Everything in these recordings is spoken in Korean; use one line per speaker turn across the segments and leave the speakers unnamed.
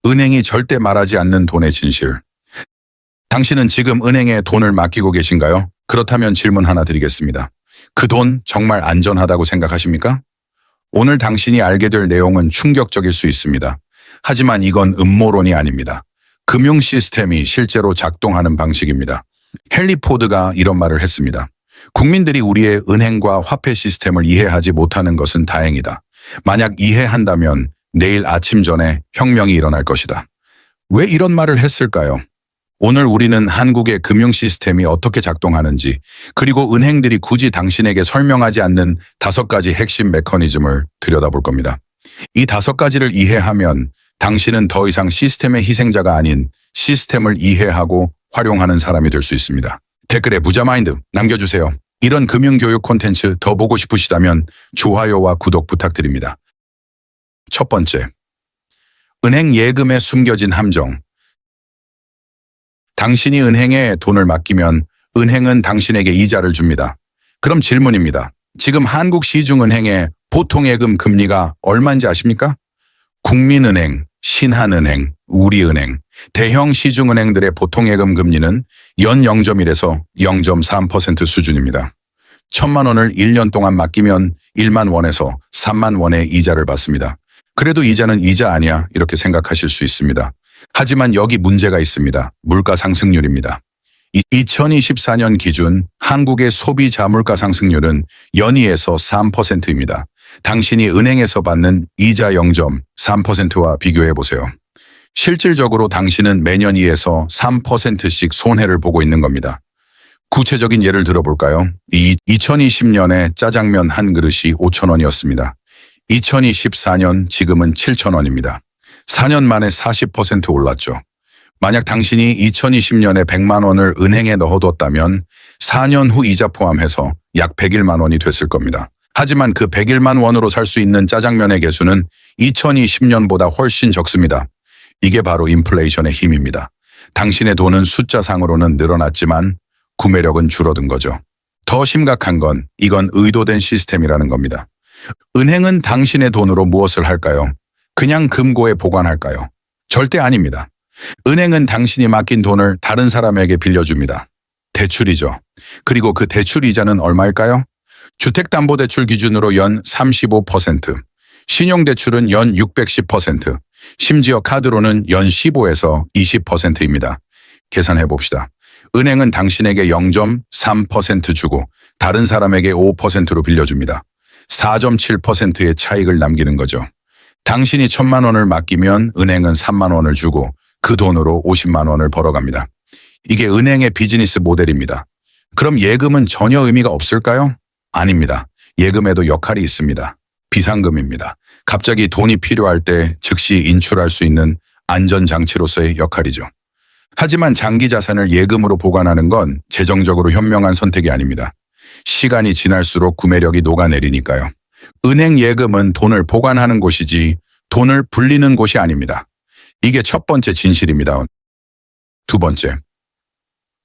은행이 절대 말하지 않는 돈의 진실. 당신은 지금 은행에 돈을 맡기고 계신가요? 그렇다면 질문 하나 드리겠습니다. 그 돈 정말 안전하다고 생각하십니까? 오늘 당신이 알게 될 내용은 충격적일 수 있습니다. 하지만 이건 음모론이 아닙니다. 금융 시스템이 실제로 작동하는 방식입니다. 헨리 포드가 이런 말을 했습니다. 국민들이 우리의 은행과 화폐 시스템을 이해하지 못하는 것은 다행이다. 만약 이해한다면 내일 아침 전에 혁명이 일어날 것이다. 왜 이런 말을 했을까요? 오늘 우리는 한국의 금융 시스템이 어떻게 작동하는지, 그리고 은행들이 굳이 당신에게 설명하지 않는 5가지 핵심 메커니즘을 들여다볼 겁니다. 이 5가지를 이해하면 당신은 더 이상 시스템의 희생자가 아닌 시스템을 이해하고 활용하는 사람이 될 수 있습니다. 댓글에 부자마인드 남겨주세요. 이런 금융교육 콘텐츠 더 보고 싶으시다면 좋아요와 구독 부탁드립니다. 첫 번째, 은행 예금에 숨겨진 함정. 당신이 은행에 돈을 맡기면 은행은 당신에게 이자를 줍니다. 그럼 질문입니다. 지금 한국 시중은행의 보통 예금 금리가 얼마인지 아십니까? 국민은행, 신한은행, 우리은행, 대형 시중은행들의 보통 예금 금리는 연 0.1에서 0.3% 수준입니다. 1,000만 원을 1년 동안 맡기면 1만 원에서 3만 원의 이자를 받습니다. 그래도 이자는 이자 아니야 이렇게 생각하실 수 있습니다. 하지만 여기 문제가 있습니다. 물가 상승률입니다. 2024년 기준 한국의 소비자 물가 상승률은 연이에서 3%입니다. 당신이 은행에서 받는 이자 0.3%와 비교해 보세요. 실질적으로 당신은 매년 2에서 3%씩 손해를 보고 있는 겁니다. 구체적인 예를 들어볼까요? 2020년에 짜장면 한 그릇이 5,000원이었습니다. 2024년 지금은 7,000원입니다. 4년 만에 40% 올랐죠. 만약 당신이 2020년에 100만 원을 은행에 넣어뒀다면 4년 후 이자 포함해서 약 101만 원이 됐을 겁니다. 하지만 그 101만 원으로 살 수 있는 짜장면의 개수는 2020년보다 훨씬 적습니다. 이게 바로 인플레이션의 힘입니다. 당신의 돈은 숫자상으로는 늘어났지만 구매력은 줄어든 거죠. 더 심각한 건 이건 의도된 시스템이라는 겁니다. 은행은 당신의 돈으로 무엇을 할까요? 그냥 금고에 보관할까요? 절대 아닙니다. 은행은 당신이 맡긴 돈을 다른 사람에게 빌려줍니다. 대출이죠. 그리고 그 대출 이자는 얼마일까요? 주택담보대출 기준으로 연 35%, 신용대출은 연 610%, 심지어 카드로는 연 15에서 20%입니다. 계산해 봅시다. 은행은 당신에게 0.3% 주고 다른 사람에게 5%로 빌려줍니다. 4.7%의 차익을 남기는 거죠. 당신이 1,000만 원을 맡기면 은행은 3만 원을 주고 그 돈으로 50만 원을 벌어갑니다. 이게 은행의 비즈니스 모델입니다. 그럼 예금은 전혀 의미가 없을까요? 아닙니다. 예금에도 역할이 있습니다. 비상금입니다. 갑자기 돈이 필요할 때 즉시 인출할 수 있는 안전장치로서의 역할이죠. 하지만 장기 자산을 예금으로 보관하는 건 재정적으로 현명한 선택이 아닙니다. 시간이 지날수록 구매력이 녹아내리니까요. 은행 예금은 돈을 보관하는 곳이지 돈을 불리는 곳이 아닙니다. 이게 첫 번째 진실입니다. 두 번째,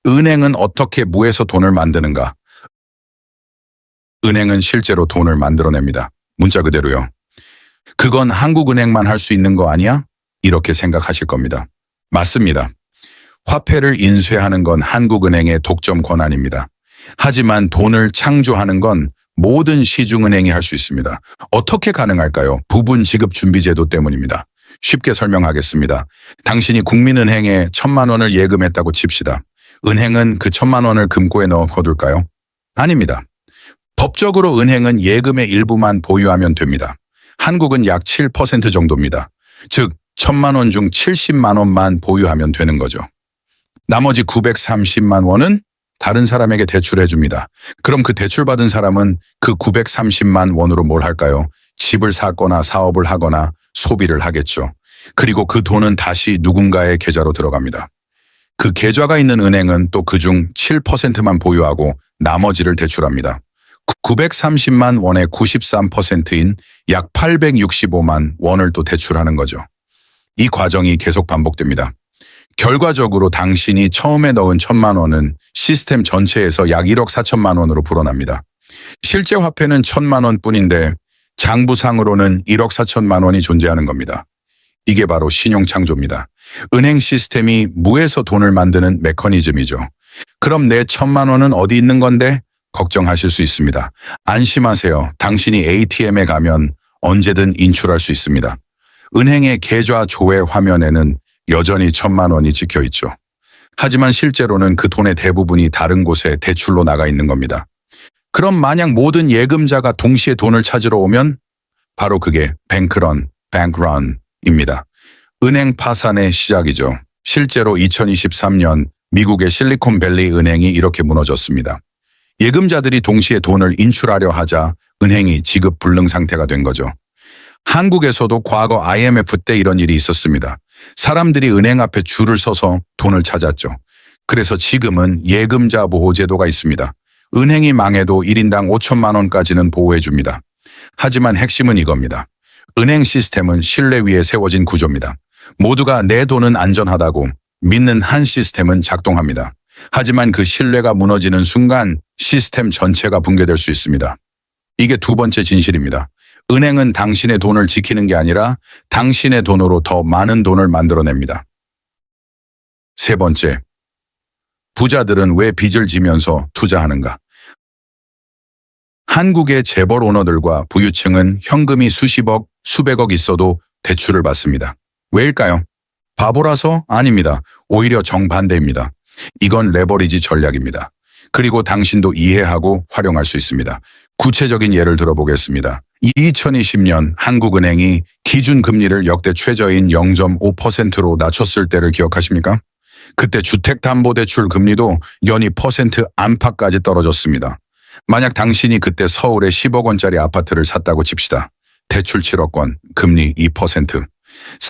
은행은 어떻게 무에서 돈을 만드는가? 은행은 실제로 돈을 만들어냅니다. 문자 그대로요. 그건 한국은행만 할 수 있는 거 아니야? 이렇게 생각하실 겁니다. 맞습니다. 화폐를 인쇄하는 건 한국은행의 독점 권한입니다. 하지만 돈을 창조하는 건 모든 시중은행이 할 수 있습니다. 어떻게 가능할까요? 부분 지급 준비 제도 때문입니다. 쉽게 설명하겠습니다. 당신이 국민은행에 1,000만 원을 예금했다고 칩시다. 은행은 그 1,000만 원을 금고에 넣어 거둘까요? 아닙니다. 법적으로 은행은 예금의 일부만 보유하면 됩니다. 한국은 약 7% 정도입니다. 즉 1,000만 원 중 70만 원만 보유하면 되는 거죠. 나머지 930만 원은 다른 사람에게 대출해 줍니다. 그럼 그 대출받은 사람은 그 930만 원으로 뭘 할까요? 집을 사거나 사업을 하거나 소비를 하겠죠. 그리고 그 돈은 다시 누군가의 계좌로 들어갑니다. 그 계좌가 있는 은행은 또 그중 7%만 보유하고 나머지를 대출합니다. 930만 원의 93%인 약 865만 원을 또 대출하는 거죠. 이 과정이 계속 반복됩니다. 결과적으로 당신이 처음에 넣은 1,000만 원은 시스템 전체에서 약 1억 4천만 원으로 불어납니다. 실제 화폐는 1,000만 원뿐인데 장부상으로는 1억 4천만 원이 존재하는 겁니다. 이게 바로 신용창조입니다. 은행 시스템이 무에서 돈을 만드는 메커니즘이죠. 그럼 내 1,000만 원은 어디 있는 건데? 걱정하실 수 있습니다. 안심하세요. 당신이 ATM에 가면 언제든 인출할 수 있습니다. 은행의 계좌 조회 화면에는 여전히 1,000만 원이 찍혀 있죠. 하지만 실제로는 그 돈의 대부분이 다른 곳에 대출로 나가 있는 겁니다. 그럼 만약 모든 예금자가 동시에 돈을 찾으러 오면 바로 그게 뱅크런입니다. 은행 파산의 시작이죠. 실제로 2023년 미국의 실리콘밸리 은행이 이렇게 무너졌습니다. 예금자들이 동시에 돈을 인출하려 하자 은행이 지급 불능 상태가 된 거죠. 한국에서도 과거 IMF 때 이런 일이 있었습니다. 사람들이 은행 앞에 줄을 서서 돈을 찾았죠. 그래서 지금은 예금자 보호 제도가 있습니다. 은행이 망해도 1인당 5천만 원까지는 보호해 줍니다. 하지만 핵심은 이겁니다. 은행 시스템은 신뢰 위에 세워진 구조입니다. 모두가 내 돈은 안전하다고 믿는 한 시스템은 작동합니다. 하지만 그 신뢰가 무너지는 순간 시스템 전체가 붕괴될 수 있습니다. 이게 두 번째 진실입니다. 은행은 당신의 돈을 지키는 게 아니라 당신의 돈으로 더 많은 돈을 만들어냅니다. 세 번째, 부자들은 왜 빚을 지면서 투자하는가? 한국의 재벌 오너들과 부유층은 현금이 수십억, 수백억 있어도 대출을 받습니다. 왜일까요? 바보라서? 아닙니다. 오히려 정반대입니다. 이건 레버리지 전략입니다. 그리고 당신도 이해하고 활용할 수 있습니다. 구체적인 예를 들어보겠습니다. 2020년 한국은행이 기준금리를 역대 최저인 0.5%로 낮췄을 때를 기억하십니까? 그때 주택담보대출 금리도 연이 퍼센트 안팎까지 떨어졌습니다. 만약 당신이 그때 서울에 10억 원짜리 아파트를 샀다고 칩시다. 대출 7억 원, 금리 2%.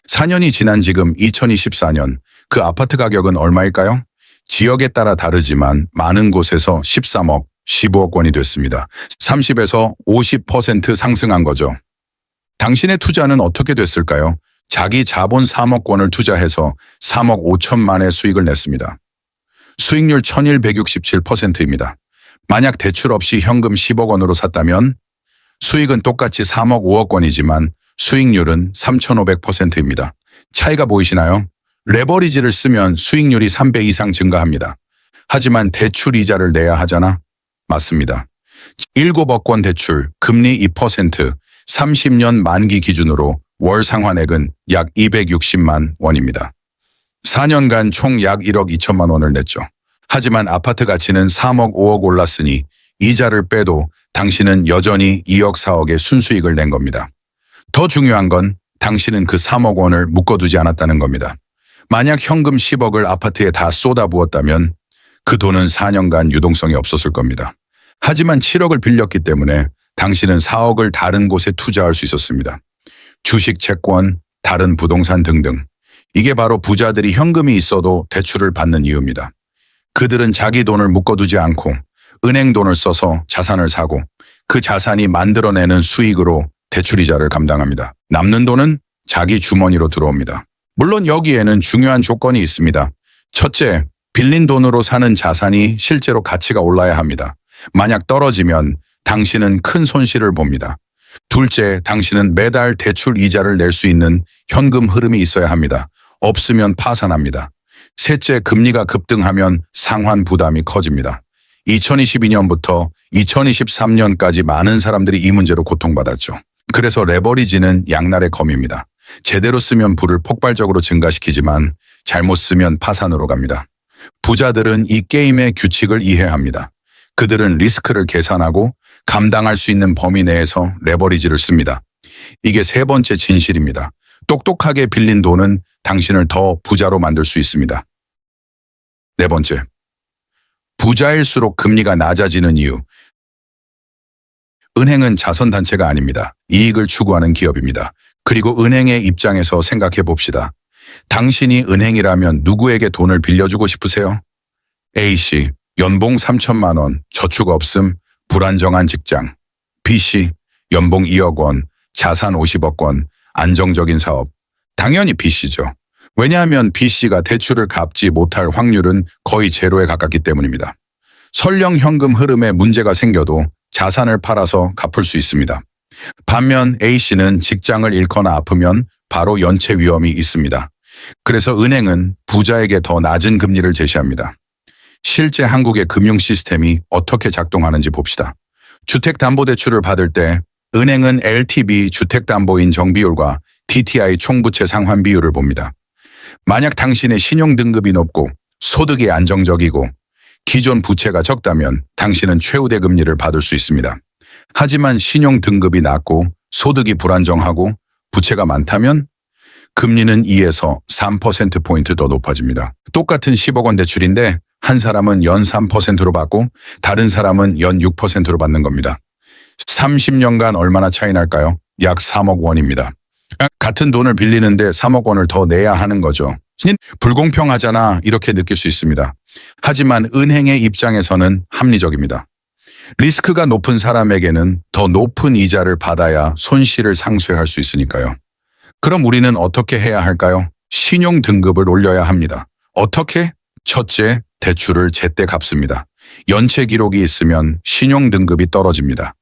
4년이 지난 지금 2024년 그 아파트 가격은 얼마일까요? 지역에 따라 다르지만 많은 곳에서 13억, 15억 원이 됐습니다. 30에서 50% 상승한 거죠. 당신의 투자는 어떻게 됐을까요? 자기 자본 3억 원을 투자해서 3억 5천만의 수익을 냈습니다. 수익률 1167%입니다. 만약 대출 없이 현금 10억 원으로 샀다면 수익은 똑같이 3억 5억 원이지만 수익률은 3,500%입니다. 차이가 보이시나요? 레버리지를 쓰면 수익률이 3배 이상 증가합니다. 하지만 대출 이자를 내야 하잖아? 맞습니다. 7억 원 대출, 금리 2%, 30년 만기 기준으로 월 상환액은 약 260만 원입니다. 4년간 총 약 1억 2천만 원을 냈죠. 하지만 아파트 가치는 3억 5억 올랐으니 이자를 빼도 당신은 여전히 2억 4억의 순수익을 낸 겁니다. 더 중요한 건 당신은 그 3억 원을 묶어두지 않았다는 겁니다. 만약 현금 10억을 아파트에 다 쏟아부었다면 그 돈은 4년간 유동성이 없었을 겁니다. 하지만 7억을 빌렸기 때문에 당신은 4억을 다른 곳에 투자할 수 있었습니다. 주식, 채권, 다른 부동산 등등. 이게 바로 부자들이 현금이 있어도 대출을 받는 이유입니다. 그들은 자기 돈을 묶어두지 않고 은행 돈을 써서 자산을 사고 그 자산이 만들어내는 수익으로 대출이자를 감당합니다. 남는 돈은 자기 주머니로 들어옵니다. 물론 여기에는 중요한 조건이 있습니다. 첫째, 빌린 돈으로 사는 자산이 실제로 가치가 올라야 합니다. 만약 떨어지면 당신은 큰 손실을 봅니다. 둘째, 당신은 매달 대출 이자를 낼 수 있는 현금 흐름이 있어야 합니다. 없으면 파산합니다. 셋째, 금리가 급등하면 상환 부담이 커집니다. 2022년부터 2023년까지 많은 사람들이 이 문제로 고통받았죠. 그래서 레버리지는 양날의 검입니다. 제대로 쓰면 부를 폭발적으로 증가시키지만 잘못 쓰면 파산으로 갑니다. 부자들은 이 게임의 규칙을 이해합니다. 그들은 리스크를 계산하고 감당할 수 있는 범위 내에서 레버리지를 씁니다. 이게 세 번째 진실입니다. 똑똑하게 빌린 돈은 당신을 더 부자로 만들 수 있습니다. 네 번째, 부자일수록 금리가 낮아지는 이유. 은행은 자선단체가 아닙니다. 이익을 추구하는 기업입니다. 그리고 은행의 입장에서 생각해 봅시다. 당신이 은행이라면 누구에게 돈을 빌려주고 싶으세요? A씨, 연봉 3천만 원, 저축 없음, 불안정한 직장. B씨, 연봉 2억 원, 자산 50억 원, 안정적인 사업. 당연히 B씨죠. 왜냐하면 B씨가 대출을 갚지 못할 확률은 거의 제로에 가깝기 때문입니다. 설령 현금 흐름에 문제가 생겨도 자산을 팔아서 갚을 수 있습니다. 반면 A씨는 직장을 잃거나 아프면 바로 연체 위험이 있습니다. 그래서 은행은 부자에게 더 낮은 금리를 제시합니다. 실제 한국의 금융 시스템이 어떻게 작동하는지 봅시다. 주택담보대출을 받을 때 은행은 LTV 주택담보인 정비율과 DTI 총부채 상환 비율을 봅니다. 만약 당신의 신용등급이 높고 소득이 안정적이고 기존 부채가 적다면 당신은 최우대 금리를 받을 수 있습니다. 하지만 신용등급이 낮고 소득이 불안정하고 부채가 많다면 금리는 2에서 3%포인트 더 높아집니다. 똑같은 10억 원 대출인데 한 사람은 연 3%로 받고 다른 사람은 연 6%로 받는 겁니다. 30년간 얼마나 차이 날까요? 약 3억 원입니다. 같은 돈을 빌리는데 3억 원을 더 내야 하는 거죠. 불공평하잖아 이렇게 느낄 수 있습니다. 하지만 은행의 입장에서는 합리적입니다. 리스크가 높은 사람에게는 더 높은 이자를 받아야 손실을 상쇄할 수 있으니까요. 그럼 우리는 어떻게 해야 할까요? 신용 등급을 올려야 합니다. 어떻게? 첫째, 대출을 제때 갚습니다. 연체 기록이 있으면 신용 등급이 떨어집니다.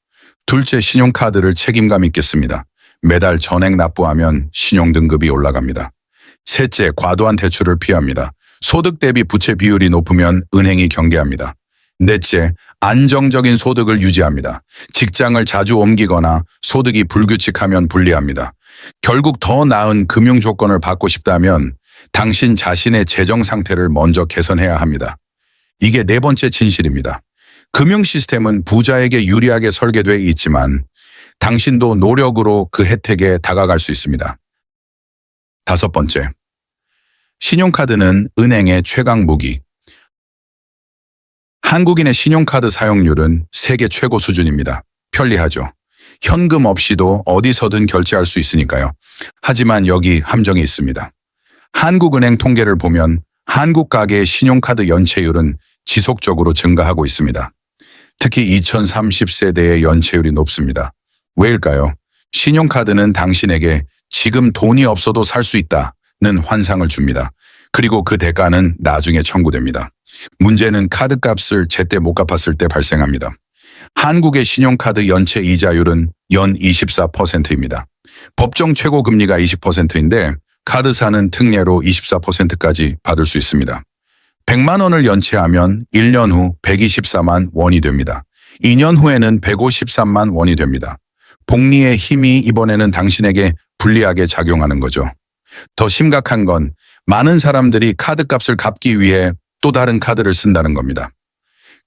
둘째, 신용카드를 책임감 있게 씁니다. 매달 전액 납부하면 신용 등급이 올라갑니다. 셋째, 과도한 대출을 피합니다. 소득 대비 부채 비율이 높으면 은행이 경계합니다. 넷째, 안정적인 소득을 유지합니다. 직장을 자주 옮기거나 소득이 불규칙하면 분리합니다. 결국 더 나은 금융 조건을 받고 싶다면 당신 자신의 재정 상태를 먼저 개선해야 합니다. 이게 네 번째 진실입니다. 금융 시스템은 부자에게 유리하게 설계되어 있지만 당신도 노력으로 그 혜택에 다가갈 수 있습니다. 다섯 번째, 신용카드는 은행의 최강 무기. 한국인의 신용카드 사용률은 세계 최고 수준입니다. 편리하죠. 현금 없이도 어디서든 결제할 수 있으니까요. 하지만 여기 함정이 있습니다. 한국은행 통계를 보면 한국 가계의 신용카드 연체율은 지속적으로 증가하고 있습니다. 특히 2030세대의 연체율이 높습니다. 왜일까요? 신용카드는 당신에게 지금 돈이 없어도 살 수 있다는 환상을 줍니다. 그리고 그 대가는 나중에 청구됩니다. 문제는 카드값을 제때 못 갚았을 때 발생합니다. 한국의 신용카드 연체 이자율은 연 24%입니다. 법정 최고 금리가 20%인데 카드사는 특례로 24%까지 받을 수 있습니다. 100만 원을 연체하면 1년 후 124만 원이 됩니다. 2년 후에는 153만 원이 됩니다. 복리의 힘이 이번에는 당신에게 불리하게 작용하는 거죠. 더 심각한 건 많은 사람들이 카드값을 갚기 위해 또 다른 카드를 쓴다는 겁니다.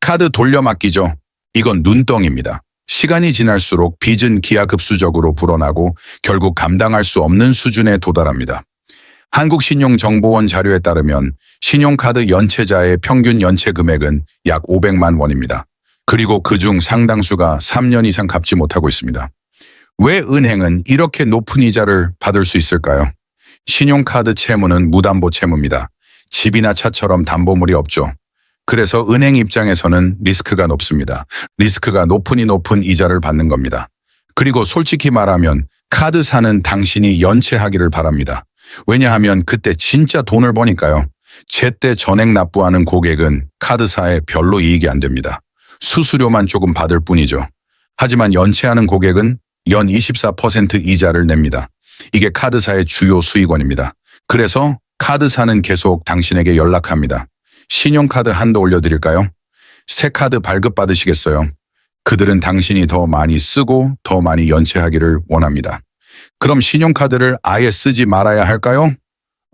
카드 돌려막기죠. 이건 눈덩이입니다. 시간이 지날수록 빚은 기하급수적으로 불어나고 결국 감당할 수 없는 수준에 도달합니다. 한국신용정보원 자료에 따르면 신용카드 연체자의 평균 연체 금액은 약 500만 원입니다. 그리고 그중 상당수가 3년 이상 갚지 못하고 있습니다. 왜 은행은 이렇게 높은 이자를 받을 수 있을까요? 신용카드 채무는 무담보 채무입니다. 집이나 차처럼 담보물이 없죠. 그래서 은행 입장에서는 리스크가 높습니다. 리스크가 높으니 높은 이자를 받는 겁니다. 그리고 솔직히 말하면 카드사는 당신이 연체하기를 바랍니다. 왜냐하면 그때 진짜 돈을 버니까요. 제때 전액 납부하는 고객은 카드사에 별로 이익이 안 됩니다. 수수료만 조금 받을 뿐이죠. 하지만 연체하는 고객은 연 24% 이자를 냅니다. 이게 카드사의 주요 수익원입니다. 그래서 카드사는 계속 당신에게 연락합니다. 신용카드 한도 올려드릴까요? 새 카드 발급받으시겠어요? 그들은 당신이 더 많이 쓰고 더 많이 연체하기를 원합니다. 그럼 신용카드를 아예 쓰지 말아야 할까요?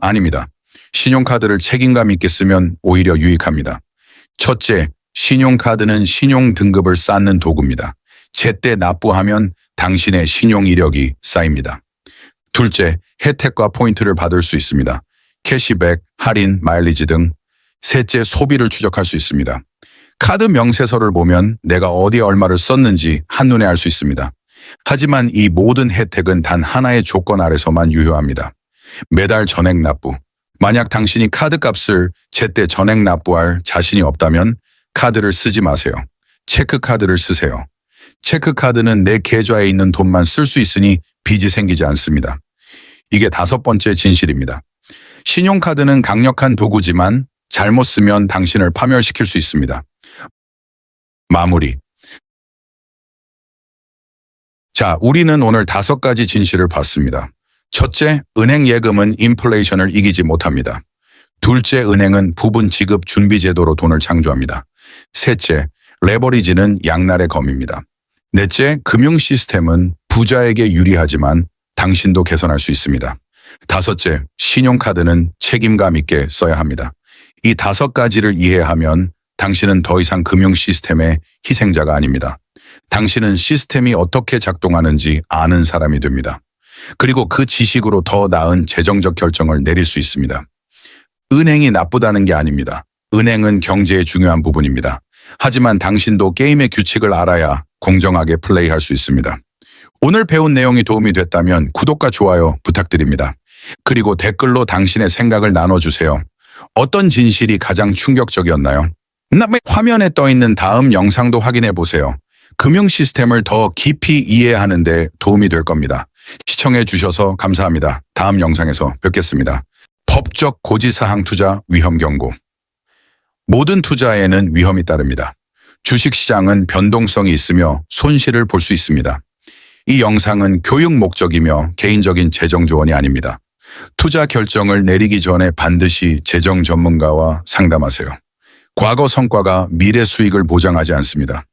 아닙니다. 신용카드를 책임감 있게 쓰면 오히려 유익합니다. 첫째, 신용카드는 신용 등급을 쌓는 도구입니다. 제때 납부하면 당신의 신용 이력이 쌓입니다. 둘째, 혜택과 포인트를 받을 수 있습니다. 캐시백, 할인, 마일리지 등. 셋째, 소비를 추적할 수 있습니다. 카드 명세서를 보면 내가 어디에 얼마를 썼는지 한눈에 알 수 있습니다. 하지만 이 모든 혜택은 단 하나의 조건 아래서만 유효합니다. 매달 전액 납부. 만약 당신이 카드값을 제때 전액 납부할 자신이 없다면 카드를 쓰지 마세요. 체크카드를 쓰세요. 체크카드는 내 계좌에 있는 돈만 쓸 수 있으니 빚이 생기지 않습니다. 이게 다섯 번째 진실입니다. 신용카드는 강력한 도구지만 잘못 쓰면 당신을 파멸시킬 수 있습니다. 마무리. 자, 우리는 오늘 5가지 진실을 봤습니다. 첫째, 은행 예금은 인플레이션을 이기지 못합니다. 둘째, 은행은 부분 지급 준비 제도로 돈을 창조합니다. 셋째, 레버리지는 양날의 검입니다. 넷째, 금융 시스템은 부자에게 유리하지만 당신도 개선할 수 있습니다. 다섯째, 신용카드는 책임감 있게 써야 합니다. 이 5가지를 이해하면 당신은 더 이상 금융 시스템의 희생자가 아닙니다. 당신은 시스템이 어떻게 작동하는지 아는 사람이 됩니다. 그리고 그 지식으로 더 나은 재정적 결정을 내릴 수 있습니다. 은행이 나쁘다는 게 아닙니다. 은행은 경제의 중요한 부분입니다. 하지만 당신도 게임의 규칙을 알아야 공정하게 플레이할 수 있습니다. 오늘 배운 내용이 도움이 됐다면 구독과 좋아요 부탁드립니다. 그리고 댓글로 당신의 생각을 나눠주세요. 어떤 진실이 가장 충격적이었나요? 화면에 떠 있는 다음 영상도 확인해 보세요. 금융 시스템을 더 깊이 이해하는 데 도움이 될 겁니다. 시청해 주셔서 감사합니다. 다음 영상에서 뵙겠습니다. 법적 고지사항 투자 위험 경고. 모든 투자에는 위험이 따릅니다. 주식시장은 변동성이 있으며 손실을 볼 수 있습니다. 이 영상은 교육 목적이며 개인적인 재정 조언이 아닙니다. 투자 결정을 내리기 전에 반드시 재정 전문가와 상담하세요. 과거 성과가 미래 수익을 보장하지 않습니다.